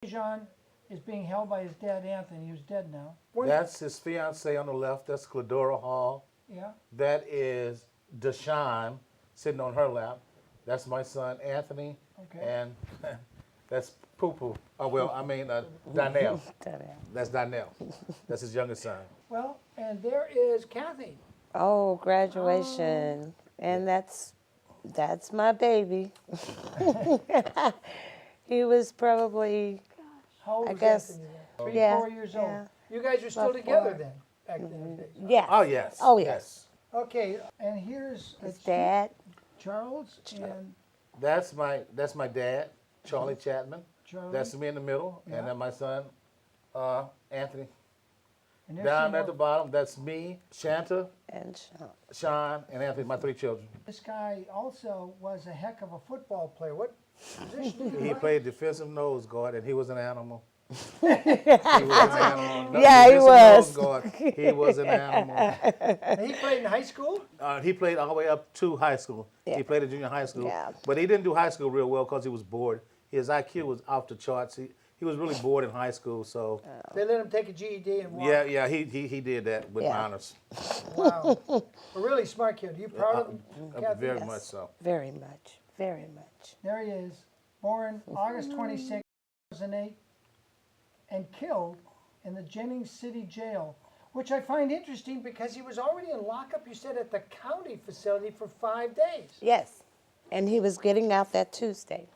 John is being held by his dad, Anthony, who's dead now. That's his fiance on the left. That's Cladora Hall. Yeah. That is Deshawn sitting on her lap. That's my son, Anthony. Okay. And that's Poo Poo. Oh, well, I mean, Donnell. That's Donnell. That's his youngest son. Well, and there is Kathy. Oh, graduation. And that's my baby. He was probably, How old I was guess, Anthony then? 3, yeah, 4 years old. yeah. You guys are still About together 4. then, back then. yes. Oh, yes. Oh, yes. Okay, and here's His dad. Charles and That's my dad, Charlie ChaTman. Charlie. That's me in the middle. Yeah. And then my son, Anthony. And there's Down some at the more. bottom, that's me, Shanta, And Sean. Sean, and Anthony, my 3 children. This guy also was a heck of a football player. What position did He he played defensive nose guard, and he was an animal. He was an animal. No, Yeah, he defensive was. nose guard, he was an animal. And he played in high school? He played all the way up to high school. Yeah. He played at junior high school. Yeah. But he didn't do high school real well because he was bored. His IQ was off the charts. He was really bored in high school, so They let him take a GED and walk. yeah, he did that with Yeah. honors. Wow. A really smart kid. Are you proud of him, Kathy? Very much so. Very much. Very much. There he is, born August 26, 2008, and killed in the Jennings City Jail, which I find interesting because he was already in lockup, you said, at the county facility for 5 days. Yes. And he was getting out that Tuesday.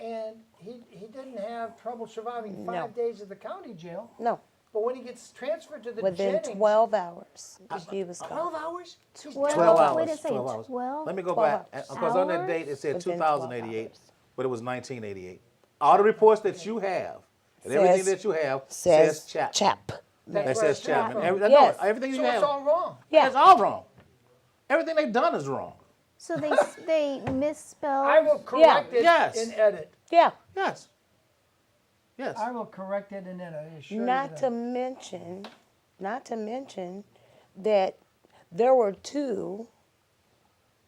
And he didn't have trouble surviving No. 5 days at the county jail. No. But when he gets transferred to the Within Jennings, 12 hours, he was gone. 12 hours? 12 hours. Wait a second, 12 hours. 12? Let me go 12 back. Because on that date it said Within 12 2088, hours. but it was 1988. All the reports that you have, and everything Says- that you have says Chapman. Chap. That That's says where it's Chapman. from. Yes. Everything you So have. it's all wrong. Yeah. It's all wrong. Everything they've done is wrong. So they misspelled. I will correct it Yes. in edit. Yeah. Yes. Yes. I will correct it in edit. I assure you Not that. to mention that there were 2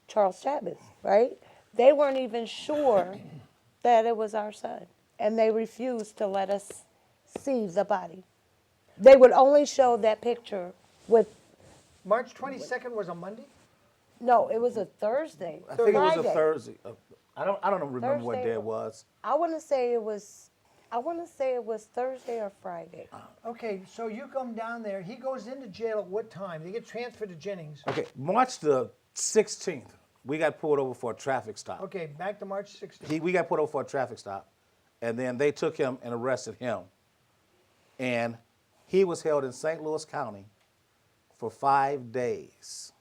Charles Chapmans, right? They weren't even sure that it was our son, and they refused to let us see the body. They would only show that picture with, March 22nd was a Monday? no, it was a Thursday. I think it was a Friday. Thursday. I don't remember what Thursday day it or- was. I want to say it was Thursday or Friday. Okay, so you come down there. He goes into jail at what time? They get transferred to Jennings. Okay, March the 16th, we got pulled over for a traffic stop. Okay, back to March 16th. We got pulled over for a traffic stop, and then they took him and arrested him. And he was held in St. Louis County for 5 days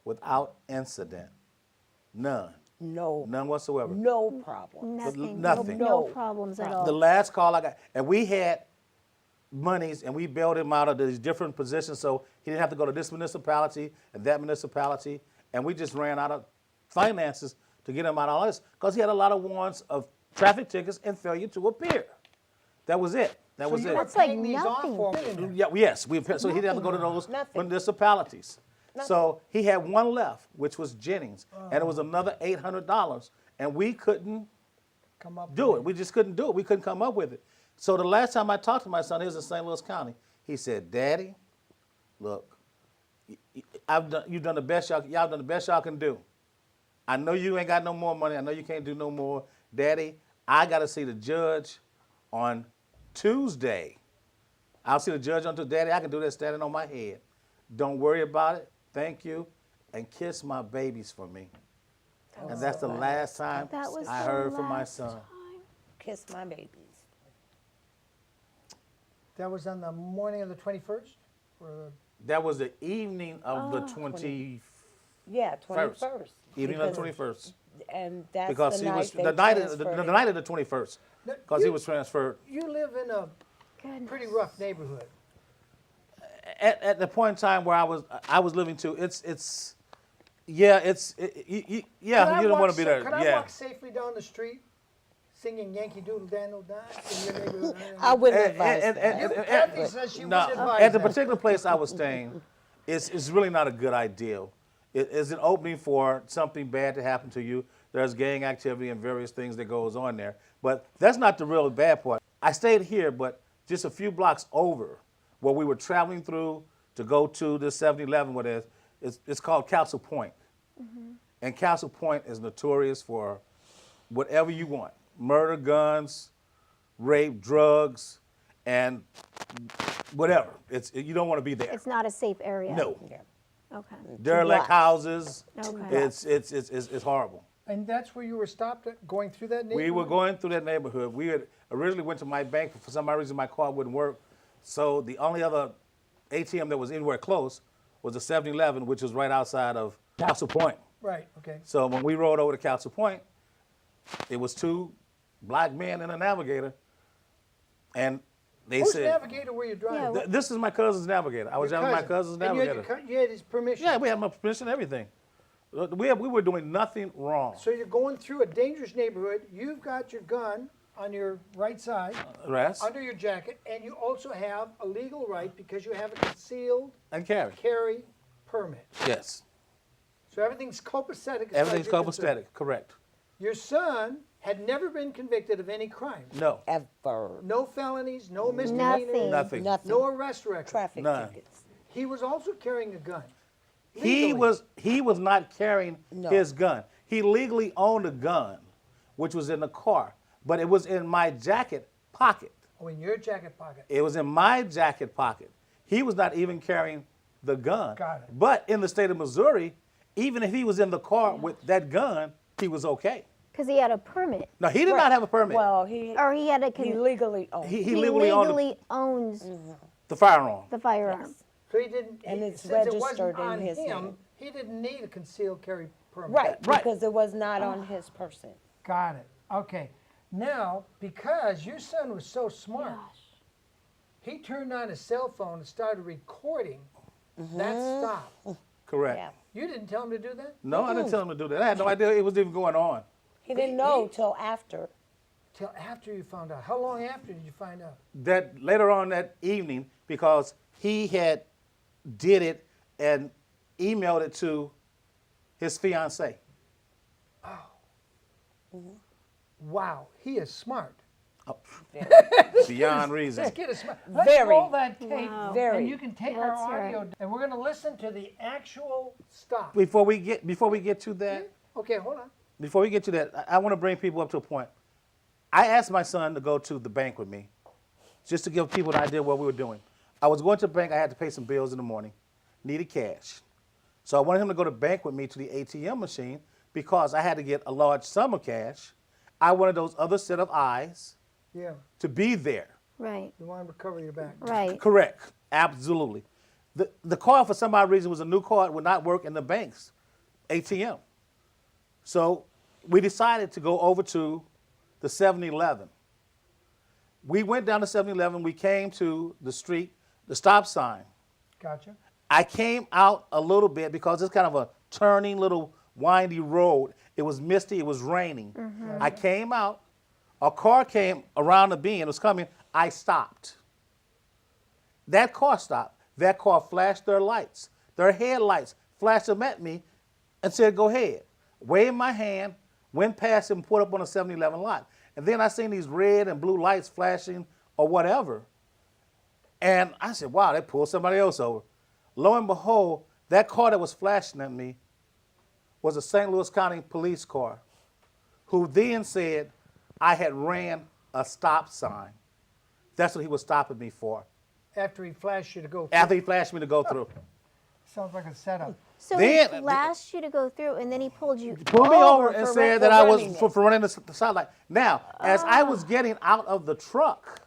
without incident. None. No, None whatsoever. no problem. Nothing. nothing. No No problems at all. The last call I got, and we had monies, and we bailed him out of these different positions, so he didn't have to go to this municipality and that municipality, and we just ran out of finances to get him out of all this, because he had a lot of warrants of traffic tickets and failure to appear. That was it. That So was you it. were That's like paying these off nothing. for him. Yeah, yes, so he didn't have to go to those Nothing. municipalities. So he had one left, which was Jennings, and it was another $800, and we couldn't Come up do with it. We just couldn't do it. We couldn't come up with it. So the last time I talked to my son, he was in St. Louis County. He said, "Daddy, look, you've done the best y'all done the best y'all can do. I know you ain't got no more money. I know you can't do no more. Daddy, I got to see the judge on Tuesday. I'll see the judge on Tuesday. Daddy, I can do that standing on my head. Don't worry about it. Thank you, and kiss my babies for me." And that's the last time That was I the heard from my last son. time. Kiss my babies. That was on the morning of the 21st? Or That was the evening of the 21st. Yeah, 21st. Evening of Because- the 21st. And that's Because the he night was they the night of transferred the him. night of the 21st. Because he was transferred. you live in a Goodness. pretty rough neighborhood. At the point in time where I was living too, yeah, you don't want to be there. Could I Yeah. walk safely down the street singing Yankee Doodle Dangle Dine in your neighborhood? I wouldn't advise that. Kathy says she No, would advise at the that. particular place I was staying, it's really not a good idea. It is an opening for something bad to happen to you. There's gang activity and various things that goes on there. But that's not the real bad part. I stayed here, but just a few blocks over where we were traveling through to go to the 7-Eleven where it's called Castle Point. And Castle Point is notorious for whatever you want. Murder, guns, rape, drugs, and whatever. You don't want to be there. It's not a safe area. No. Okay. Derelict blocks. houses. Okay. It's horrible. And that's where you were stopped at, going through that neighborhood? We were going through that neighborhood. We had originally went to my bank, but for some reason my car wouldn't work. So the only other ATM that was anywhere close was the 7-Eleven, which was right outside of Castle Point. Right, okay. So when we rode over to Castle Point, it was 2 black men and a navigator, and they Whose said, navigator were you driving? Yeah, "This is my cousin's navigator." I was Your driving my cousin. cousin's And navigator. you had his permission? Yeah, we had my permission, everything. We were doing nothing wrong. So you're going through a dangerous neighborhood, you've got your gun on your right side, Rest under your jacket, and you also have a legal right because you have a concealed and carry. carry permit. Yes, So everything's copacetic. as far as everything's you're concerned. copacetic. Correct. Your son had never been convicted of any crime. No, Ever. No felonies, no misdemeanors, Nothing. nothing. no arrest record. Traffic None. tickets. He was also carrying a gun. He legally. was not carrying No. his gun. He legally owned a gun, which was in the car, but it was in my jacket pocket. Oh, in your jacket pocket. It was in my jacket pocket. He was not even carrying the gun. Got it. But in the state of Missouri, even if he was in the car with that gun, he was okay. Because he had a permit. No, he did not have a permit. Well, he Or he had a legally owned. he he legally owned legally owns the firearm. the firearm. So he didn't, And he- it's since it wasn't registered in on his him, name. he didn't need a concealed carry permit. Right, Right. because it was not on his person. Got it. Okay. Now, because your son was so smart, he turned on his cell phone and started recording that stop. Correct. Yeah. You didn't tell him to do that? No, I didn't tell him to do that. I had no idea it was even going on. He didn't know till after. Till after you found out. How long after did you find out? That later on that evening, because he had did it and emailed it to his fiancee. Wow, he is smart. Beyond reason. This kid is smart. Let's Very. roll that tape, Very. and you can take Yeah, our let's hear audio, and we're going to listen to the actual stop. Before we get to that, Okay, hold on. before we get to that, I want to bring people up to a point. I asked my son to go to the bank with me, just to give people an idea of what we were doing. I was going to the bank. I had to pay some bills in the morning, needed cash. So I wanted him to go to the bank with me to the ATM machine because I had to get a large sum of cash. I wanted those other set of eyes Yeah, to be there. Right. you want him to cover your back. Right. Correct. Absolutely. The card, for some odd reason, was a new card, would not work in the bank's ATM. So we decided to go over to the 7-Eleven. We went down to 7-Eleven. We came to the street, the stop sign. Gotcha. I came out a little bit because it's kind of a turning little windy road. It was misty. It was raining. I came out. A car came around the bend. It was coming. I stopped. That car stopped. That car flashed their lights. Their headlights flashed them at me and said, "Go ahead." Waved my hand, went past him, put up on a 7-Eleven lot. And then I seen these red and blue lights flashing or whatever. And I said, wow, they pulled somebody else over. Lo and behold, that car that was flashing at me was a St. Louis County police car, who then said I had ran a stop sign. That's what he was stopping me for. After he flashed you to go. After he flashed me to go through. Sounds like a setup. So Then- he flashed you to go through, and then he pulled you. Pulled me over and for said run- that for I was running for running the sidelight. Now, as I was getting out of the truck,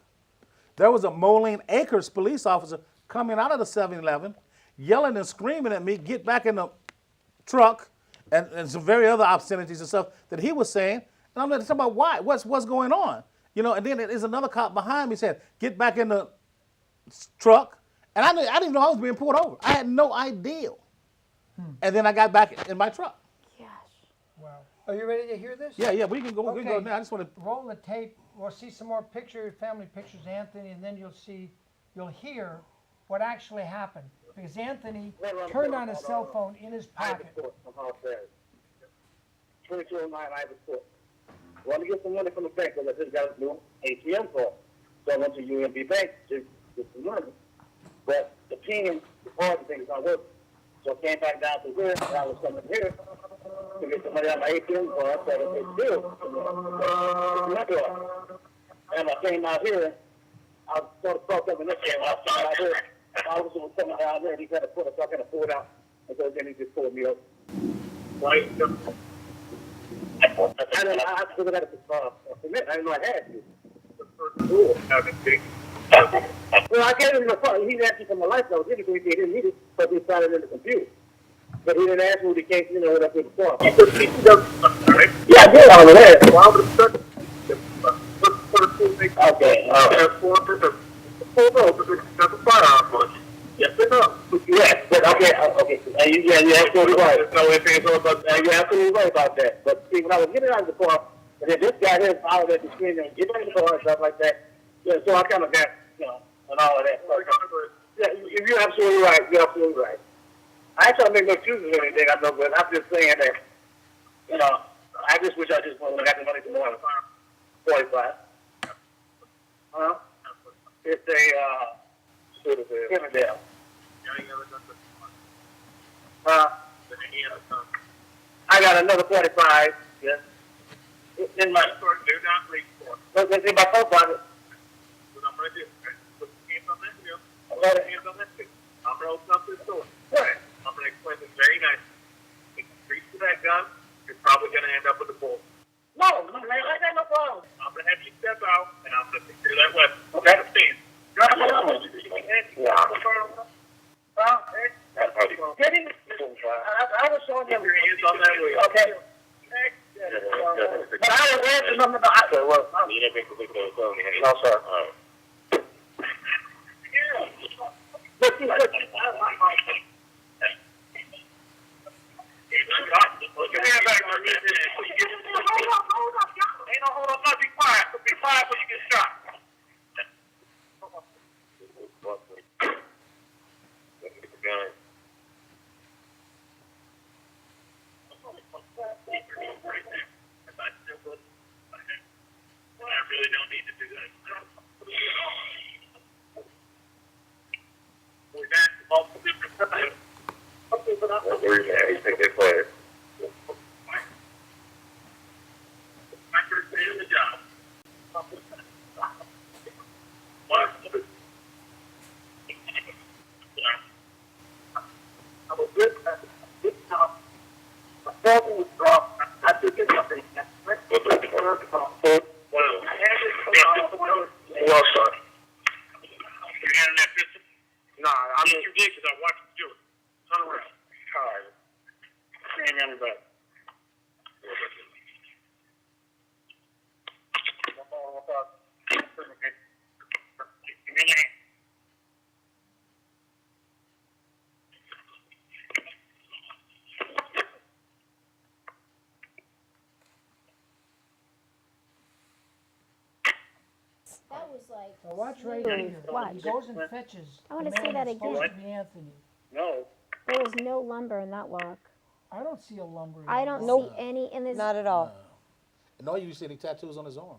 there was a Moline Acres police officer coming out of the 7-Eleven, yelling and screaming at me, "Get back in the truck," and some very other obscenities and stuff that he was saying. And I'm like, talking about why? What's going on? You know, and then there's another cop behind me saying, "Get back in the truck." And I didn't even know I was being pulled over. I had no idea. And then I got back in my truck. Gosh. Wow. Are you ready to hear this? Yeah, we can go. We can go Okay. now. I just want to. Roll the tape. We'll see some more family pictures, Anthony, and then you'll hear what actually happened. Because Anthony turned on his cell phone in his pocket. 2209 Ivy Court. Want to get some money from the bank because I just got a new ATM card. So I went to UMB Bank to get some money. But the PIN, the card thing is not working. So I came back down to here, and I was coming here to get some money out of my ATM card so that they still my door. And I came out here, I sort of fucked up in this game. I was coming out here, I was coming down there, and he had to pull it, so I had to pull it out. And so then he just pulled me up. Right. I didn't know, I figured out a permit. I didn't know I had to. Well, I gave him the phone. He asked me for my license. I was he didn't need it, but he found it in the computer. But he didn't ask me what he came, what I did before. Yeah, I did all of that. Well, I would have stuck. Okay. That's a firearm. Yes, or no? Yes, but okay. And you're absolutely right. You're absolutely right about that. But see, when I was getting out of the car, and then this guy here followed at the screen and get out of the car and stuff like that. Yeah, so I kind of got, and all of that. Yeah, you're absolutely right. You're absolutely right. I ain't trying to make no excuses or anything, I know, but I'm just saying that, I just wish I just got the money tomorrow. 45. Huh? It's a, Riverdale. I got another 45, yes. In my store, do not reach for. It's in my coat pocket. What I'm going to do, put your hands on that hill, put your hands on that hill. I'm going to open up this door. Right. I'm going to explain this very nice. If you reach for that gun, you're probably going to end up with a bullet. No, man, I got no problem. I'm going to have you step out, and I'm going to secure that weapon. Okay. Understand? Yeah. I was showing him your hands on that wheel. Okay. But I was asking him about. I said, well, you didn't make a big deal. No, sir. All right. But see, look. Get your hand back on me. Hold up. Ain't no hold up. No, be quiet. Be quiet before you get shot. I really don't need to do that. We're back to multiple different times. You think they play it? My first day on the job. I was good at this job. My phone was dropped. I took it up and well, son. You handing that pistol? Nah, I mean, you did because I watched you do it. Turn around. All right. Stand on your back. Give me your hand. That was like. Now watch right here. Watch. He goes and fetches. I wanna the see man that that's again. supposed to be Anthony. No. There was no lumber in that walk. I don't see a lumber. in I that don't walk. see any in this. Not at all. No, you see any tattoos on his arm?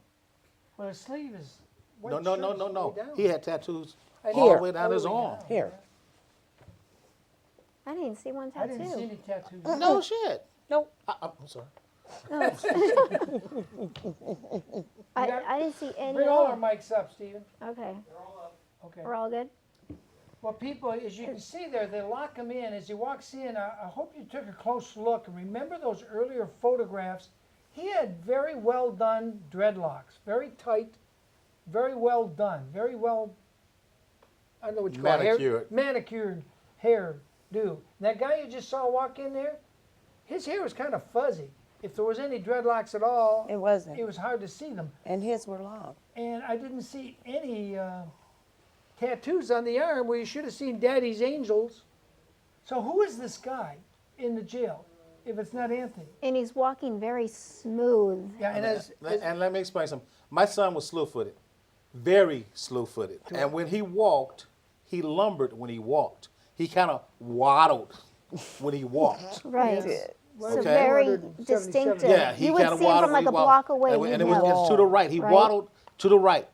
Well, his sleeve is. No. white shirt is way down. He had tattoos Right all here. the way down his arm. Here. I didn't see one I didn't see tattoo. any tattoos. No shit. Nope. I'm sorry. I didn't see any. Bring at all all. our mics up, Stephen. Okay, Okay. we're all good. Well, people, as you can see there, they lock him in. As he walks in, I hope you took a close look. And remember those earlier photographs? He had very well done dreadlocks, very tight, very well done, very well, I don't know what you call it. Manicured. Manicured hair do. That guy you just saw walk in there, his hair was kind of fuzzy. If there was any dreadlocks at all, It wasn't. it was hard to see them. And his were long. And I didn't see any tattoos on the arm where you should have seen Daddy's Angels. So who is this guy in the jail if it's not Anthony? And he's walking very smooth. Yeah, and And let me explain something. My son was slew-footed, very slew-footed. And when he walked, he lumbered when he walked. He kind of waddled when he walked. Right. did. So Okay. very 277. distinctive. Yeah, he you would kind of see him waddled. from like he a waddled. block away. And you'd it was know. it's to the right. He Right? waddled to the right.